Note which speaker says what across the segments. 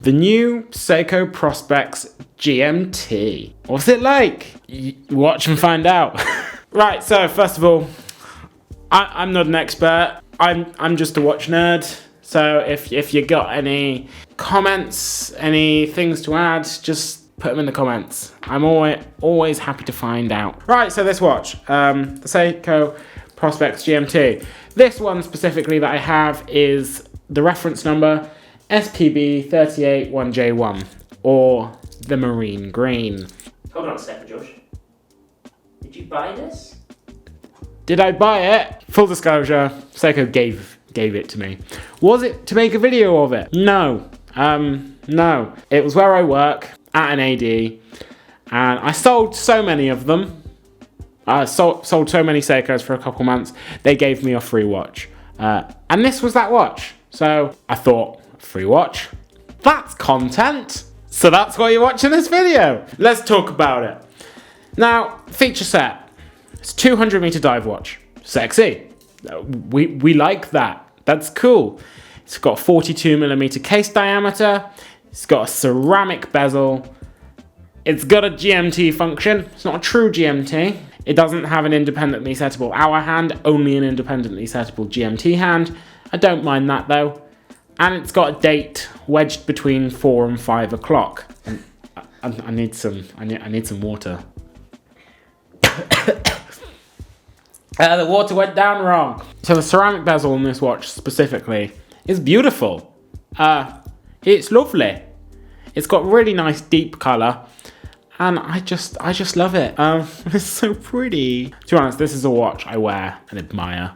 Speaker 1: The new Seiko Prospex GMT. What's it like? Watch and find out. Right, so first of all, I'm not an expert. I'm just a watch nerd. So if you got any comments, any things to add, just put them in the comments. I'm always happy to find out. Right, so this watch, the Seiko Prospex GMT. This one specifically that I have is the reference number SPB381J1, or the marine green.
Speaker 2: Hold on a second, Josh. Did you buy this?
Speaker 1: Did I buy it? Full disclosure, Seiko gave it to me. Was it to make a video of it? No. No. It was where I work, at an AD, and I sold so many of them. I sold so many Seikos for a couple months, they gave me a free watch. And this was that watch. So I thought, free watch? That's content. So that's why you're watching this video. Let's talk about it. Now, feature set. It's a 200-meter dive watch. Sexy. We like that. That's cool. It's got a 42mm case diameter. It's got a ceramic bezel. It's got a GMT function. It's not a true GMT. It doesn't have an independently settable hour hand, only an independently settable GMT hand. I don't mind that though. And it's got a date wedged between 4 and 5 o'clock. I need some water. The water went down wrong. So the ceramic bezel on this watch specifically is beautiful. It's lovely. It's got really nice deep color, and I just love it. It's so pretty. To be honest, this is a watch I wear and admire,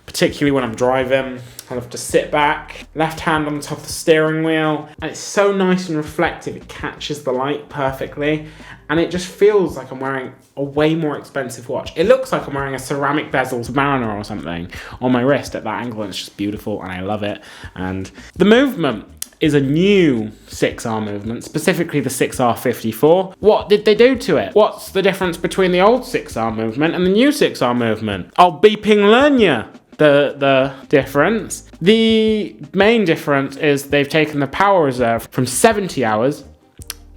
Speaker 1: particularly when I'm driving. I love to sit back, left hand on top of the steering wheel, and it's so nice and reflective. It catches the light perfectly, and it just feels like I'm wearing a way more expensive watch. It looks like I'm wearing a ceramic bezel Submariner or something on my wrist at that angle, and it's just beautiful, and I love it. And the movement is a new 6R movement, specifically the 6R54. What did they do to it? What's the difference between the old 6R movement and the new 6R movement? I'll beeping learn you the difference. The main difference is they've taken the power reserve from 70 hours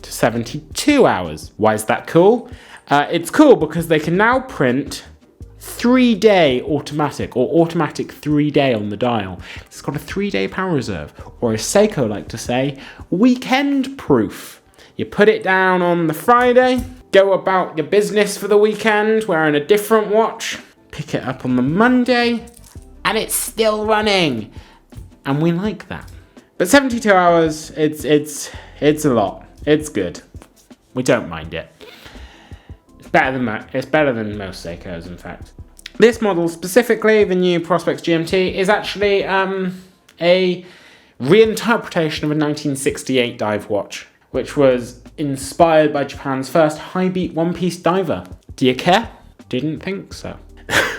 Speaker 1: to 72 hours. Why is that cool? It's cool because they can now print 3-day automatic, or automatic 3-day on the dial. It's got a 3-day power reserve, or as Seiko like to say, weekend proof. You put it down on the Friday, go about your business for the weekend wearing a different watch, pick it up on the Monday, and it's still running. And we like that. But 72 hours, it's a lot. It's good. We don't mind it. It's better than most Seikos, in fact. This model specifically, the new Prospex GMT, is actually a reinterpretation of a 1968 dive watch, which was inspired by Japan's first high-beat one-piece diver. Do you care? Didn't think so.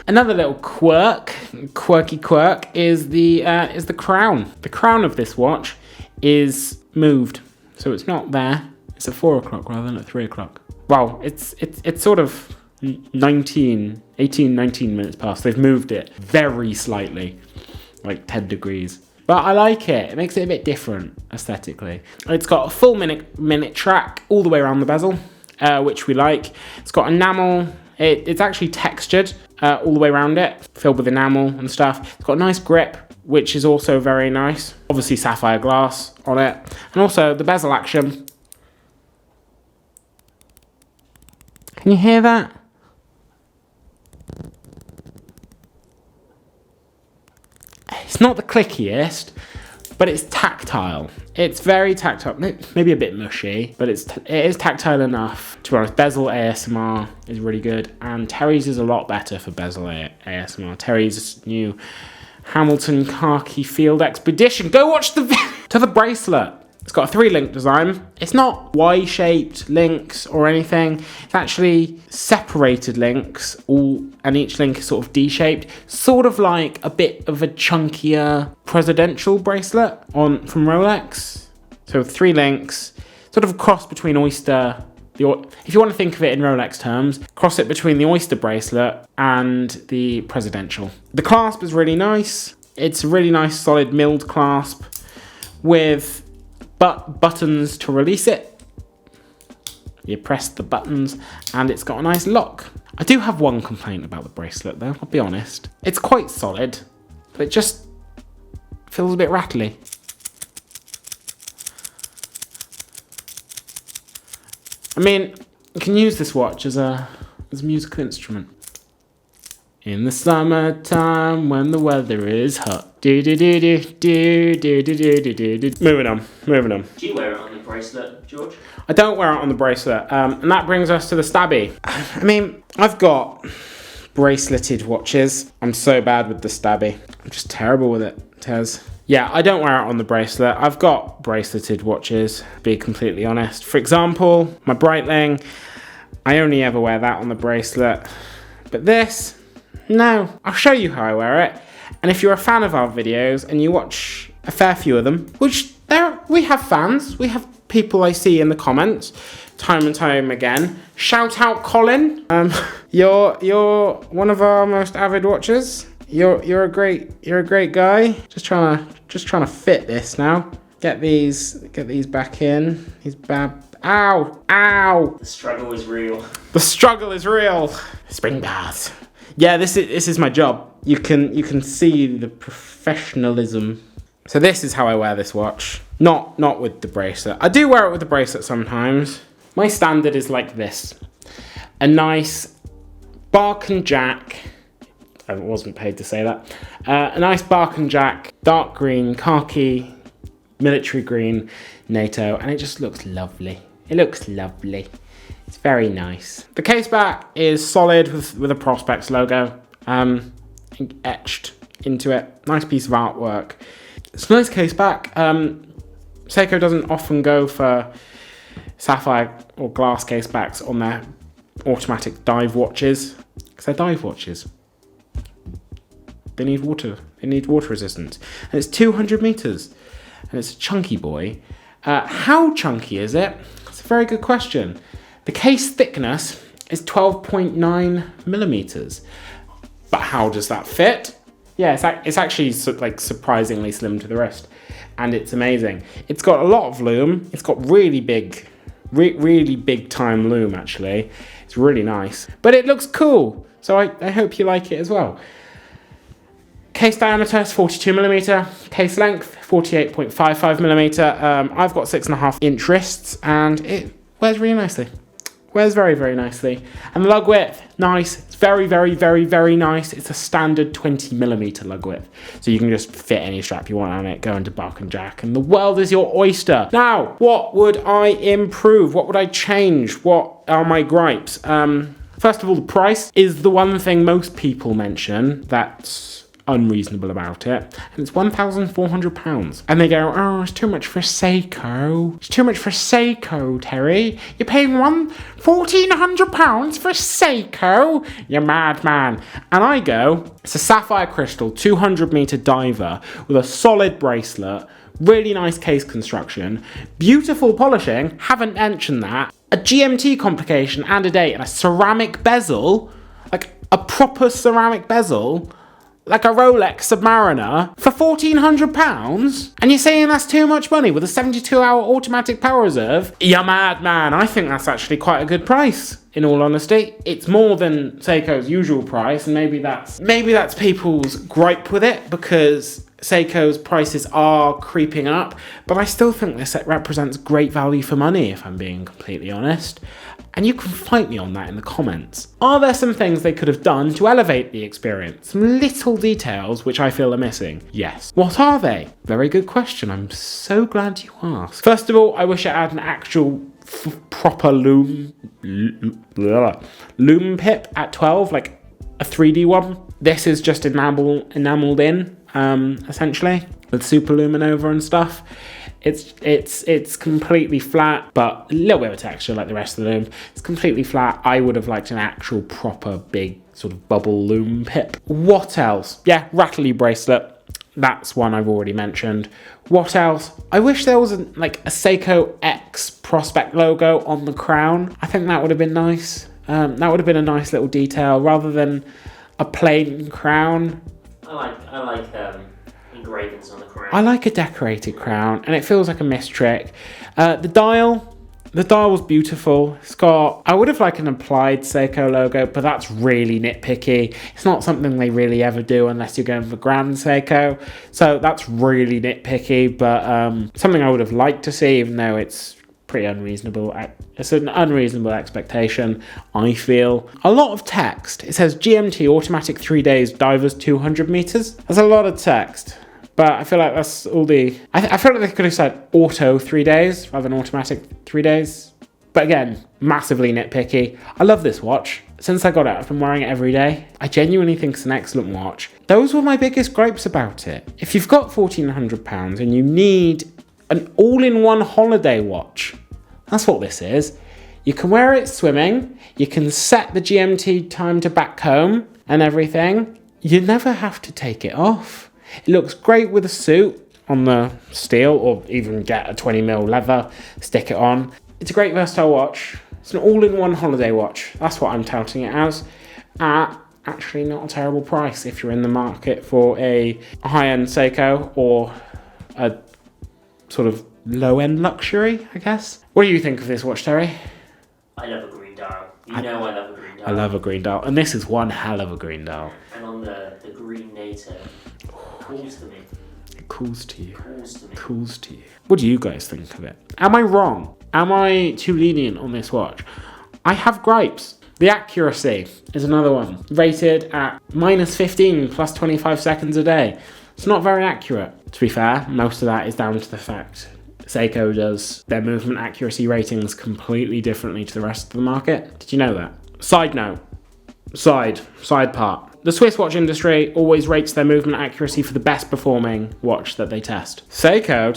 Speaker 1: Another little quirky quirk, is the crown. The crown of this watch is moved, so it's not there. It's at 4 o'clock rather than at 3 o'clock. Well, it's sort of 19 minutes past. They've moved it very slightly, like 10 degrees. But I like it. It makes it a bit different aesthetically. It's got a full minute track all the way around the bezel, which we like. It's got enamel. It's actually textured all the way around it, filled with enamel and stuff. It's got a nice grip, which is also very nice. Obviously sapphire glass on it. And also the bezel action. Can you hear that? It's not the clickiest, but it's tactile. It's very tactile, maybe a bit mushy, but it is tactile enough. To be honest, bezel ASMR is really good, and Terry's is a lot better for bezel ASMR. Terry's new Hamilton Khaki Field Expedition. Go watch the video. To the bracelet. It's got a 3-link design. It's not Y-shaped links or anything. It's actually separated links, and each link is sort of D-shaped. Sort of like a bit of a chunkier presidential bracelet from Rolex. So 3 links, sort of a cross between Oyster. If you want to think of it in Rolex terms, cross it between the Oyster bracelet and the presidential. The clasp is really nice. It's a really nice solid milled clasp with buttons to release it. You press the buttons and it's got a nice lock. I do have one complaint about the bracelet though, I'll be honest. It's quite solid, but it just feels a bit rattly. I mean, you can use this watch as a musical instrument. In the summertime when the weather is hot. Moving on.
Speaker 2: Do you wear it on the bracelet, George?
Speaker 1: I don't wear it on the bracelet. And that brings us to the stabby. I mean, I've got braceleted watches. I'm so bad with the stabby. I'm just terrible with it, Tez. Yeah, I don't wear it on the bracelet. I've got braceleted watches, to be completely honest. For example, my Breitling, I only ever wear that on the bracelet. But this, no. I'll show you how I wear it. And if you're a fan of our videos and you watch a fair few of them, which we have fans, we have people I see in the comments time and time again. Shout out Colin. You're one of our most avid watchers. You're a great guy. Just trying to fit this now. Get these back in. These bad. Ow!
Speaker 2: The struggle is real.
Speaker 1: The struggle is real. Spring baths. Yeah, this is my job. You can see the professionalism. So this is how I wear this watch. Not with the bracelet. I do wear it with the bracelet sometimes. My standard is like this. A nice Bark and Jack. I wasn't paid to say that. A nice Bark and Jack, dark green, khaki, military green, NATO, and it just looks lovely. It looks lovely. It's very nice. The case back is solid with a Prospex logo etched into it. Nice piece of artwork. It's a nice case back. Seiko doesn't often go for sapphire or glass case backs on their automatic dive watches, because they're dive watches. They need water resistance. And it's 200 meters. And it's a chunky boy. How chunky is it? It's a very good question. The case thickness is 12.9 millimeters. But how does that fit? Yeah, it's actually like surprisingly slim to the wrist. And it's amazing. It's got a lot of lume. It's got really big time lume actually. It's really nice. But it looks cool. So I hope you like it as well. Case diameter is 42 millimeter. Case length 48.55 millimeter. I've got 6.5 inch wrists and it wears really nicely. Wears very, very nicely. And the lug width, nice. It's very, very, very, very nice. It's a standard 20 millimeter lug width. So you can just fit any strap you want on it, go into Bark and Jack, and the world is your oyster. Now, what would I improve? What would I change? What are my gripes? First of all, the price is the one thing most people mention that's unreasonable about it, and it's £1,400. And they go, oh, it's too much for Seiko. It's too much for Seiko, Terry. You're paying £1,400 for Seiko? You madman. And I go, it's a sapphire crystal 200 meter diver with a solid bracelet, really nice case construction, beautiful polishing, haven't mentioned that, a GMT complication and a date, and a ceramic bezel, like a proper ceramic bezel, like a Rolex Submariner for £1,400, and you're saying that's too much money with a 72-hour automatic power reserve? You're mad, man. I think that's actually quite a good price, in all honesty. It's more than Seiko's usual price, and maybe that's people's gripe with it, because Seiko's prices are creeping up, but I still think this represents great value for money, if I'm being completely honest. And you can fight me on that in the comments. Are there some things they could have done to elevate the experience? Some little details which I feel are missing? Yes. What are they? Very good question. I'm so glad you asked. First of all, I wish it had an actual proper lume pip at 12, like a 3D one. This is just enameled in, essentially, with super luminova and stuff. It's completely flat, but a little bit of texture like the rest of the lume. It's completely flat. I would have liked an actual proper big sort of bubble lume pip. What else? Yeah, rattly bracelet. That's one I've already mentioned. What else? I wish there was a Seiko X Prospex logo on the crown. I think that would have been nice. That would have been a nice little detail rather than a plain crown.
Speaker 2: I like engraving engravings on the crown.
Speaker 1: I like a decorated crown, and it feels like a mist trick. The dial was beautiful. It's got, I would have liked an applied Seiko logo, but that's really nitpicky. It's not something they really ever do unless you're going for Grand Seiko. So that's really nitpicky, but something I would have liked to see, even though it's pretty unreasonable. It's an unreasonable expectation, I feel. A lot of text. It says GMT automatic 3 days, divers 200 meters. That's a lot of text. But I feel like that's all the... I feel like they could have said auto 3 days rather than automatic 3 days. But again, massively nitpicky. I love this watch. Since I got it, I've been wearing it every day. I genuinely think it's an excellent watch. Those were my biggest gripes about it. If you've got £1,400 and you need an all-in-one holiday watch, that's what this is. You can wear it swimming. You can set the GMT time to back home and everything. You never have to take it off. It looks great with a suit on the steel, or even get a 20mm leather, stick it on. It's a great versatile watch. It's an all-in-one holiday watch. That's what I'm touting it as. At actually not a terrible price if you're in the market for a high-end Seiko or a sort of low-end luxury, I guess. What do you think of this watch, Terry?
Speaker 2: I love a green dial. I love a green dial.
Speaker 1: I love a green dial, and this is one hell of a green dial.
Speaker 2: And on the green native, calls to me.
Speaker 1: It calls to you.
Speaker 2: Calls to me.
Speaker 1: Calls to you. What do you guys think of it? Am I wrong? Am I too lenient on this watch? I have gripes. The accuracy is another one. Rated at -15 plus 25 seconds a day. It's not very accurate. To be fair, most of that is down to the fact Seiko does their movement accuracy ratings completely differently to the rest of the market. Did you know that? Side note. Side part. The Swiss watch industry always rates their movement accuracy for the best performing watch that they test. Seiko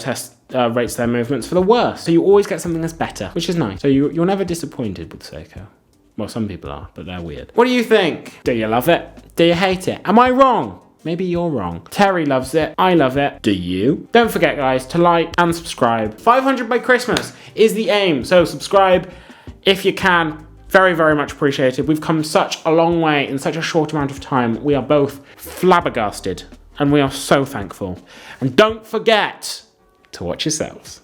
Speaker 1: rates their movements for the worst. So you always get something that's better, which is nice. So you're never disappointed with Seiko. Well, some people are, but they're weird. What do you think? Do you love it? Do you hate it? Am I wrong? Maybe you're wrong. Terry loves it. I love it. Do you? Don't forget, guys, to like and subscribe. 500 by Christmas is the aim. So subscribe if you can. Very, very much appreciated. We've come such a long way in such a short amount of time. We are both flabbergasted and we are so thankful. And don't forget to watch yourselves.